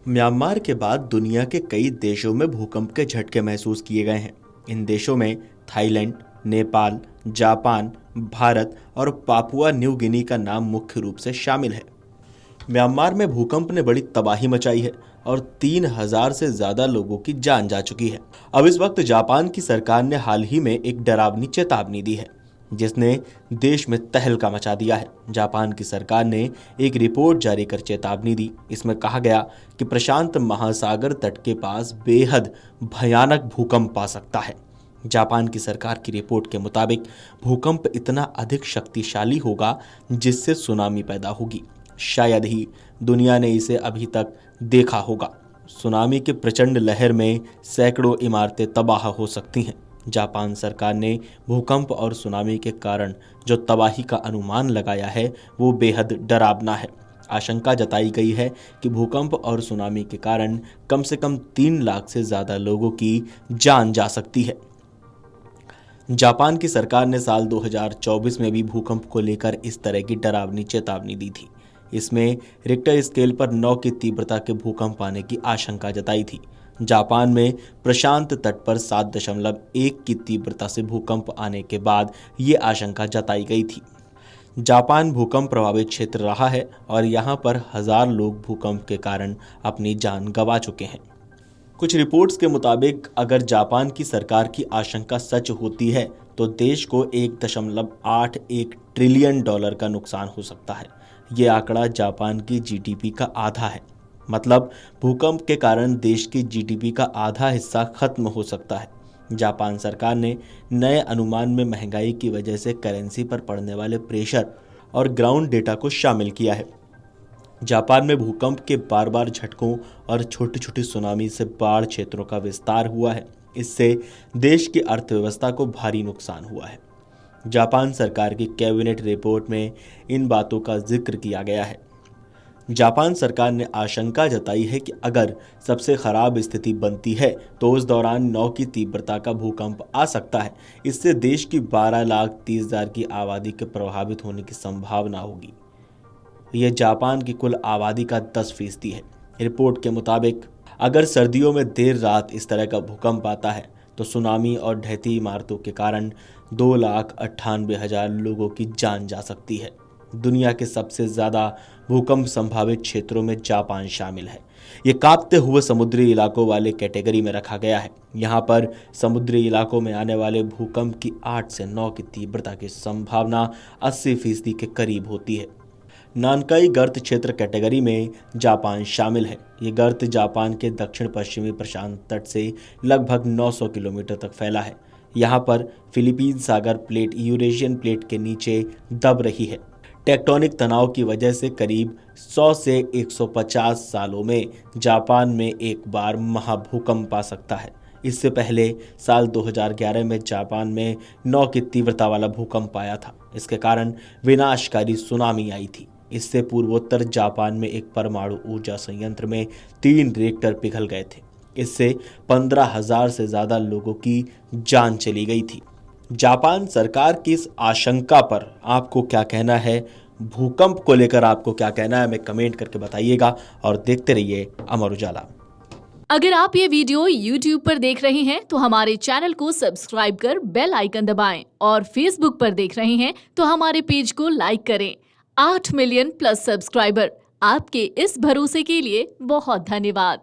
Myanmar के बाद दुनिया के कई देशों में भूकंप के झटके महसूस किए गए हैं। इन देशों में थाईलैंड, नेपाल, जापान, भारत और पापुआ न्यू गिनी का नाम मुख्य रूप से शामिल है। म्यांमार में भूकंप ने बड़ी तबाही मचाई है और 3000 से ज्यादा लोगों की जान जा चुकी है। अब इस वक्त जापान की सरकार ने हाल ही में एक डरावनी चेतावनी दी है जिसने देश में तहलका मचा दिया है। जापान की सरकार ने एक रिपोर्ट जारी कर चेतावनी दी। इसमें कहा गया कि प्रशांत महासागर तट के पास बेहद भयानक भूकंप आ सकता है। जापान की सरकार की रिपोर्ट के मुताबिक भूकंप इतना अधिक शक्तिशाली होगा जिससे सुनामी पैदा होगी। शायद ही दुनिया ने इसे अभी तक देखा होगा। सुनामी के प्रचंड लहर में सैकड़ों इमारतें तबाह हो सकती हैं। जापान सरकार ने भूकंप और सुनामी के कारण जो तबाही का अनुमान लगाया है वो बेहद डरावना है। आशंका जताई गई है कि भूकंप और सुनामी के कारण कम से कम 3 लाख से ज़्यादा लोगों की जान जा सकती है। जापान की सरकार ने साल 2024 में भी भूकंप को लेकर इस तरह की डरावनी चेतावनी दी थी। इसमें रिक्टर स्केल पर 9 की तीव्रता के भूकंप आने की आशंका जताई थी। जापान में प्रशांत तट पर 7.1 की तीव्रता से भूकंप आने के बाद ये आशंका जताई गई थी। जापान भूकंप प्रभावित क्षेत्र रहा है और यहाँ पर 1000 लोग भूकंप के कारण अपनी जान गंवा चुके हैं। कुछ रिपोर्ट्स के मुताबिक अगर जापान की सरकार की आशंका सच होती है तो देश को 1.81 ट्रिलियन डॉलर का नुकसान हो सकता है। ये आंकड़ा जापान की जीडीपी का आधा है। मतलब भूकंप के कारण देश की जीडीपी का आधा हिस्सा खत्म हो सकता है। जापान सरकार ने नए अनुमान में महंगाई की वजह से करेंसी पर पड़ने वाले प्रेशर और ग्राउंड डेटा को शामिल किया है। जापान में भूकंप के बार बार झटकों और छोटी छोटी सुनामी से बाढ़ क्षेत्रों का विस्तार हुआ है। इससे देश की अर्थव्यवस्था को भारी नुकसान हुआ है। जापान सरकार की कैबिनेट रिपोर्ट में इन बातों का जिक्र किया गया है। जापान सरकार ने आशंका जताई है कि अगर सबसे खराब स्थिति बनती है तो उस दौरान 9 की तीव्रता का भूकंप आ सकता है। इससे देश की 12,30,000 की आबादी के प्रभावित होने की संभावना होगी। यह जापान की कुल आबादी का 10% है। रिपोर्ट के मुताबिक अगर सर्दियों में देर रात इस तरह का भूकंप आता है तो सुनामी और ढहती इमारतों के कारण 2,98,000 लोगों की जान जा सकती है। दुनिया के सबसे ज़्यादा भूकंप संभावित क्षेत्रों में जापान शामिल है। ये कांपते हुए समुद्री इलाकों वाले कैटेगरी में रखा गया है। यहाँ पर समुद्री इलाकों में आने वाले भूकंप की 8 से 9 की तीव्रता की संभावना 80% के करीब होती है। नानकाई गर्त क्षेत्र कैटेगरी में जापान शामिल है। ये गर्त जापान के दक्षिण पश्चिमी प्रशांत तट से लगभग 900 किलोमीटर तक फैला है। यहाँ पर फिलीपीन सागर प्लेट यूरेशियन प्लेट के नीचे दब रही है। टेक्टोनिक तनाव की वजह से करीब 100 से 150 सालों में जापान में एक बार महाभूकंप आ सकता है। इससे पहले साल 2011 में जापान में 9 की तीव्रता वाला भूकंप आया था। इसके कारण विनाशकारी सुनामी आई थी। इससे पूर्वोत्तर जापान में एक परमाणु ऊर्जा संयंत्र में 3 रिएक्टर पिघल गए थे। इससे 15,000 से ज़्यादा लोगों की जान चली गई थी। जापान सरकार की इस आशंका पर आपको क्या कहना है? भूकंप को लेकर आपको क्या कहना है? हमें कमेंट करके बताइएगा और देखते रहिए अमर उजाला। अगर आप ये वीडियो YouTube पर देख रहे हैं तो हमारे चैनल को सब्सक्राइब कर बेल आइकन दबाएं और Facebook पर देख रहे हैं तो हमारे पेज को लाइक करें। 8 मिलियन प्लस सब्सक्राइबर, आपके इस भरोसे के लिए बहुत धन्यवाद।